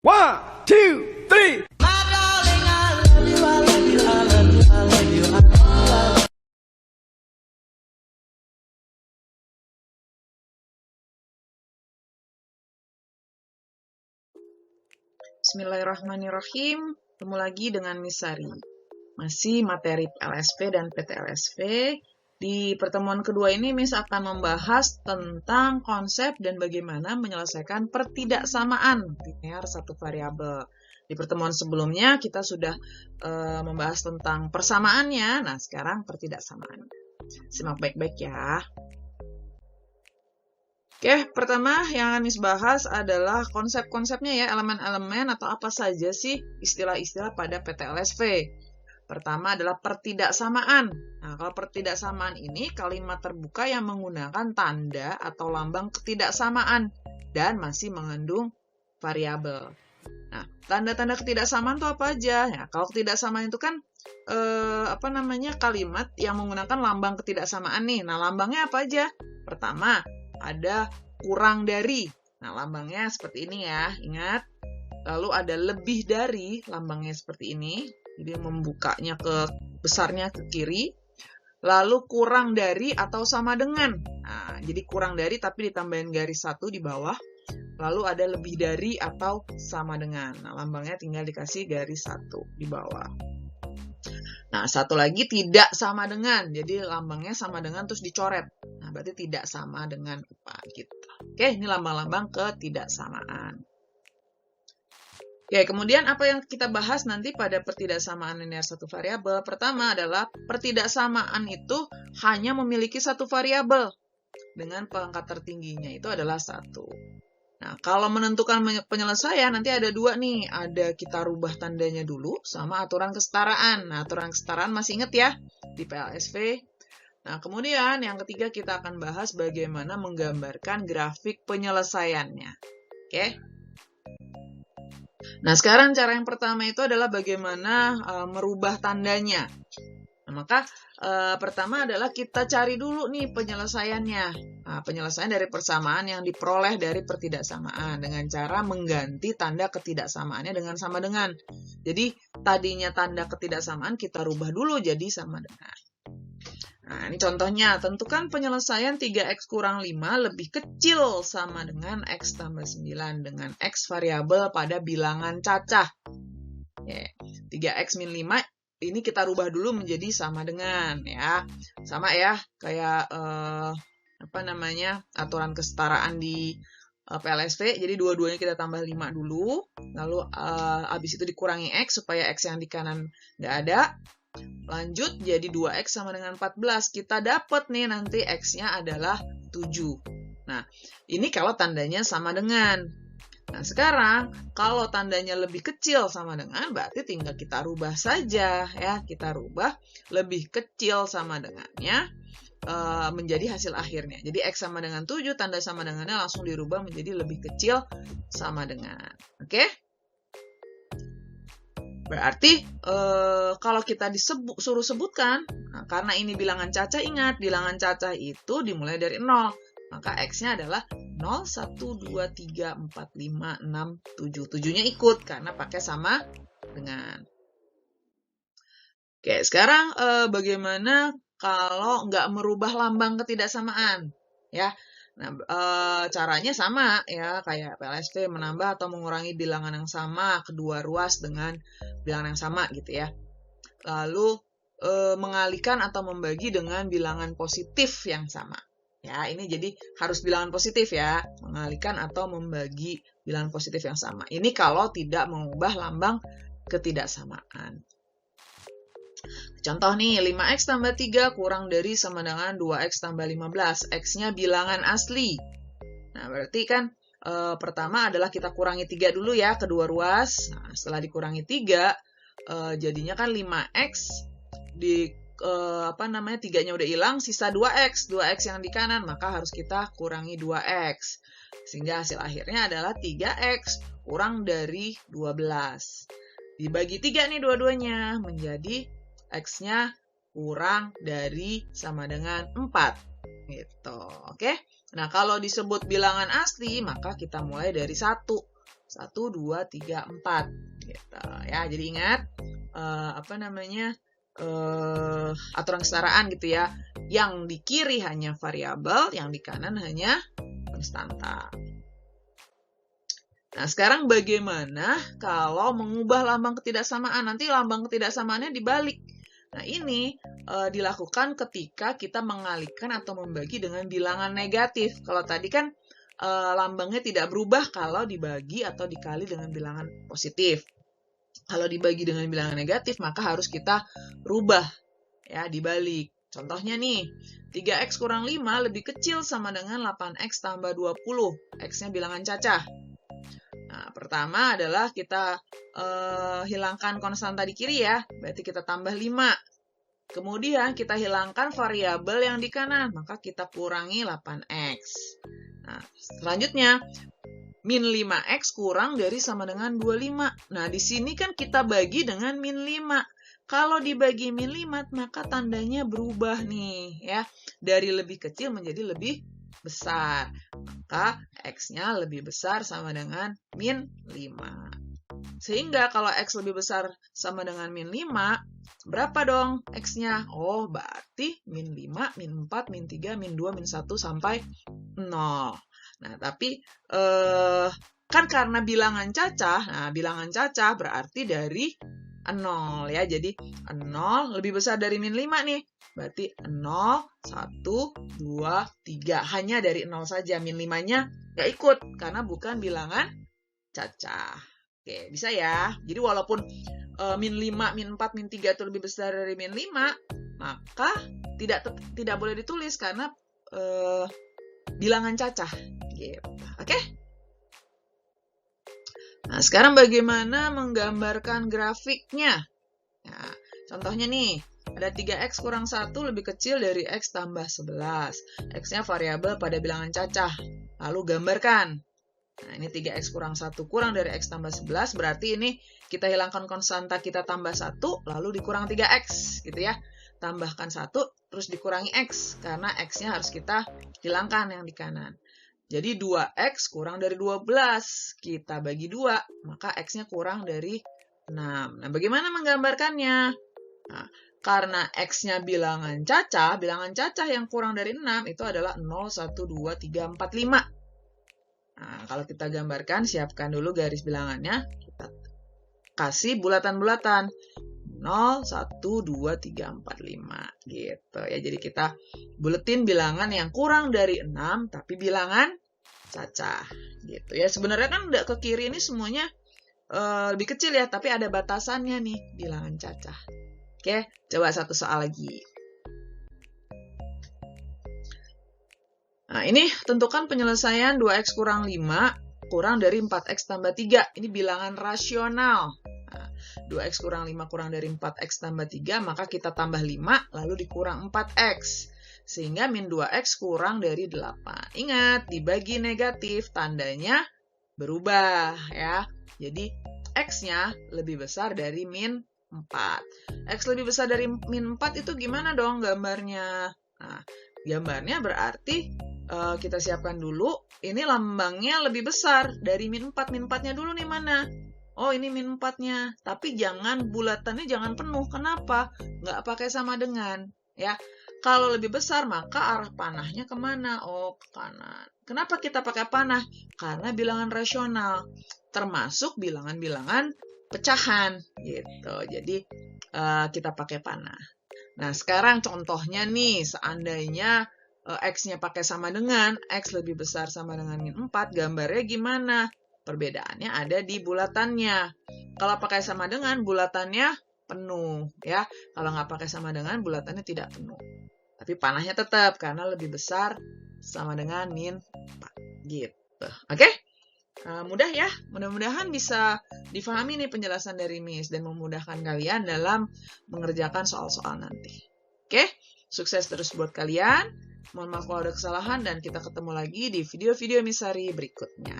One, two, three. Bismillahirrahmanirrahim. Ketemu lagi dengan Miss Sari. Masih materi PLSP dan PTLSP. Di pertemuan kedua ini Miss akan membahas tentang konsep dan bagaimana menyelesaikan pertidaksamaan linear satu variabel. Di pertemuan sebelumnya kita sudah membahas tentang persamaannya. Nah, sekarang pertidaksamaan. Simak baik-baik ya. Oke, pertama yang akan Miss bahas adalah konsep-konsepnya ya, elemen-elemen atau apa saja sih istilah-istilah pada PTLSP. Pertama adalah pertidaksamaan. Nah, kalau pertidaksamaan ini kalimat terbuka yang menggunakan tanda atau lambang ketidaksamaan dan masih mengandung variabel. Nah, tanda-tanda ketidaksamaan itu apa aja? Ya, kalau ketidaksamaan itu kan kalimat yang menggunakan lambang ketidaksamaan nih. Nah, lambangnya apa aja? Pertama, ada kurang dari. Nah, lambangnya seperti ini ya, ingat. Lalu ada lebih dari, lambangnya seperti ini. Jadi membukanya ke besarnya ke kiri. Lalu kurang dari atau sama dengan. Nah, jadi kurang dari tapi ditambahin garis 1 di bawah. Lalu ada lebih dari atau sama dengan. Nah, lambangnya tinggal dikasih garis 1 di bawah. Nah, satu lagi tidak sama dengan. Jadi lambangnya sama dengan terus dicoret. Nah, berarti tidak sama dengan apa gitu. Oke, ini lambang-lambang ketidaksamaan. Oke, kemudian apa yang kita bahas nanti pada pertidaksamaan linear satu variabel? Pertama adalah pertidaksamaan itu hanya memiliki satu variabel dengan pangkat tertingginya itu adalah 1. Nah, kalau menentukan penyelesaian nanti ada 2 nih. Ada kita rubah tandanya dulu sama aturan kesetaraan. Nah, aturan kesetaraan masih ingat ya di PLSP. Nah, kemudian yang ketiga kita akan bahas bagaimana menggambarkan grafik penyelesaiannya. Oke. Nah, sekarang cara yang pertama itu adalah bagaimana merubah tandanya. Nah, maka pertama adalah kita cari dulu nih penyelesaiannya. Nah, penyelesaian dari persamaan yang diperoleh dari pertidaksamaan dengan cara mengganti tanda ketidaksamaannya dengan sama dengan. Jadi, tadinya tanda ketidaksamaan kita rubah dulu jadi sama dengan. Nah, ini contohnya. Tentukan penyelesaian 3x kurang 5 lebih kecil sama dengan x tambah 9 dengan x variabel pada bilangan cacah. 3x min 5 ini kita rubah dulu menjadi sama dengan ya. Sama ya, kayak aturan kesetaraan di PLSP. Jadi dua-duanya kita tambah 5 dulu. Lalu habis itu dikurangi x supaya x yang di kanan nggak ada. Lanjut jadi 2x sama dengan 14. Kita dapat nih nanti x-nya adalah 7. Nah, ini kalau tandanya sama dengan. Nah, sekarang kalau tandanya lebih kecil sama dengan, berarti tinggal kita rubah saja ya. Kita rubah lebih kecil sama dengannya menjadi hasil akhirnya. Jadi x sama dengan 7, tanda sama dengannya langsung dirubah menjadi lebih kecil sama dengan. Oke? Berarti kalau kita suruh sebutkan, nah, karena ini bilangan cacah, ingat bilangan cacah itu dimulai dari 0. Maka x-nya adalah 0, 1, 2, 3, 4, 5, 6, 7. 7-nya ikut karena pakai sama dengan. Oke, sekarang bagaimana kalau nggak merubah lambang ketidaksamaan? Ya. Nah, caranya sama ya, kayak PLSP menambah atau mengurangi bilangan yang sama, kedua ruas dengan bilangan yang sama gitu ya. Lalu mengalihkan atau membagi dengan bilangan positif yang sama. Ya, ini jadi harus bilangan positif ya, mengalihkan atau membagi bilangan positif yang sama. Ini kalau tidak mengubah lambang ketidaksamaan. Contoh nih, 5x tambah 3 kurang dari sama dengan 2x tambah 15. X-nya bilangan asli. Nah, berarti kan pertama adalah kita kurangi 3 dulu ya, kedua ruas. Nah, setelah dikurangi 3, jadinya kan 5x, 3-nya udah hilang, sisa 2x. 2x yang di kanan, maka harus kita kurangi 2x. Sehingga hasil akhirnya adalah 3x kurang dari 12. Dibagi 3 nih dua-duanya, menjadi x-nya kurang dari sama dengan 4. Gitu, oke? Nah, kalau disebut bilangan asli, maka kita mulai dari 1. 1, 2, 3, 4. Gitu ya. Jadi ingat aturan kesetaraan gitu ya. Yang di kiri hanya variabel, yang di kanan hanya konstanta. Nah, sekarang bagaimana kalau mengubah lambang ketidaksamaan? Nanti lambang ketidaksamaannya dibalik. Nah, ini dilakukan ketika kita mengalihkan atau membagi dengan bilangan negatif. Kalau tadi kan lambangnya tidak berubah kalau dibagi atau dikali dengan bilangan positif. Kalau dibagi dengan bilangan negatif, maka harus kita rubah, ya, dibalik. Contohnya nih, 3x kurang 5 lebih kecil sama dengan 8x tambah 20. X-nya bilangan cacah. Nah, pertama adalah kita hilangkan konstanta di kiri ya, berarti kita tambah 5. Kemudian kita hilangkan variabel yang di kanan, maka kita kurangi 8x. Nah, selanjutnya, min 5x kurang dari sama dengan 25. Nah, di sini kan kita bagi dengan min 5. Kalau dibagi min 5, maka tandanya berubah nih, ya. Dari lebih kecil menjadi lebih besar. Maka x-nya lebih besar sama dengan min 5. Sehingga kalau x lebih besar sama dengan min 5, berapa dong x-nya? Oh, berarti min 5, min 4, min 3, min 2, min 1 sampai 0. Nah, tapi kan karena bilangan cacah, nah bilangan cacah berarti dari 0 ya. Jadi 0 lebih besar dari min 5 nih. Berarti 0, 1, 2, 3. Hanya dari 0 saja. Min 5-nya nggak ikut karena bukan bilangan cacah. Oke, bisa ya. Jadi walaupun min 5, min 4, min 3 itu lebih besar dari min 5, maka tidak boleh ditulis karena bilangan cacah. Gitu. Oke? Nah, sekarang bagaimana menggambarkan grafiknya? Nah, contohnya nih, ada 3x kurang 1 lebih kecil dari x tambah 11. X-nya variabel pada bilangan cacah. Lalu gambarkan. Nah, ini 3x kurang 1 kurang dari x tambah 11, berarti ini kita hilangkan konstanta, kita tambah 1, lalu dikurang 3x, gitu ya. Tambahkan 1, terus dikurangi x, karena x-nya harus kita hilangkan yang di kanan. Jadi 2x kurang dari 12, kita bagi 2, maka x-nya kurang dari 6. Nah, bagaimana menggambarkannya? Nah, karena x-nya bilangan cacah yang kurang dari 6 itu adalah 0, 1, 2, 3, 4, 5. Nah, kalau kita gambarkan, siapkan dulu garis bilangannya, kita kasih bulatan-bulatan. 0, 1, 2, 3, 4, 5. Gitu ya. Jadi kita buletin bilangan yang kurang dari 6, tapi bilangan cacah. Gitu ya. Sebenarnya kan ke kiri ini semuanya lebih kecil ya, tapi ada batasannya nih, bilangan cacah. Oke, coba satu soal lagi. Nah, ini tentukan penyelesaian 2x kurang 5 kurang dari 4x tambah 3. Ini bilangan rasional. Nah, 2x kurang 5 kurang dari 4x tambah 3, maka kita tambah 5, lalu dikurang 4x. Sehingga min 2x kurang dari 8. Ingat, dibagi negatif, tandanya berubah ya. Jadi, x-nya lebih besar dari min 4. X lebih besar dari min 4 itu gimana dong gambarnya? Nah, gambarnya berarti kita siapkan dulu, ini lambangnya lebih besar dari min 4. Min 4-nya dulu nih mana? Oh, ini min 4-nya. Tapi bulatannya jangan penuh. Kenapa? Nggak pakai sama dengan. Ya. Kalau lebih besar, maka arah panahnya kemana? Oh, ke kanan. Kenapa kita pakai panah? Karena bilangan rasional. Termasuk bilangan-bilangan pecahan. Gitu. Jadi, kita pakai panah. Nah, sekarang contohnya nih, seandainya x-nya pakai sama dengan, x lebih besar sama dengan min 4, gambarnya gimana? Perbedaannya ada di bulatannya. Kalau pakai sama dengan, bulatannya penuh. Ya. Kalau nggak pakai sama dengan, bulatannya tidak penuh. Tapi panahnya tetap, karena lebih besar sama dengan min 4. Gitu. Oke? Mudah ya? Mudah-mudahan bisa difahami nih penjelasan dari Miss dan memudahkan kalian dalam mengerjakan soal-soal nanti. Oke? Sukses terus buat kalian. Mohon maaf kalau ada kesalahan dan kita ketemu lagi di video-video Miss Sari berikutnya.